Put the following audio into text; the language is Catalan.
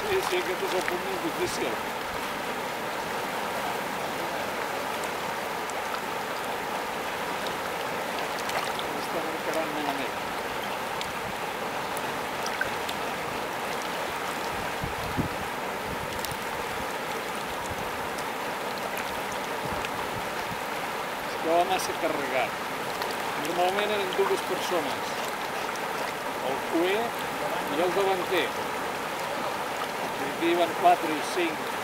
Sí, sí, aquest és el punt més difícil. Estan encarant malament. Va massa carregat. Normalment eren dues persones, el cuer i el davanter. Aquí hi van 4 i 5.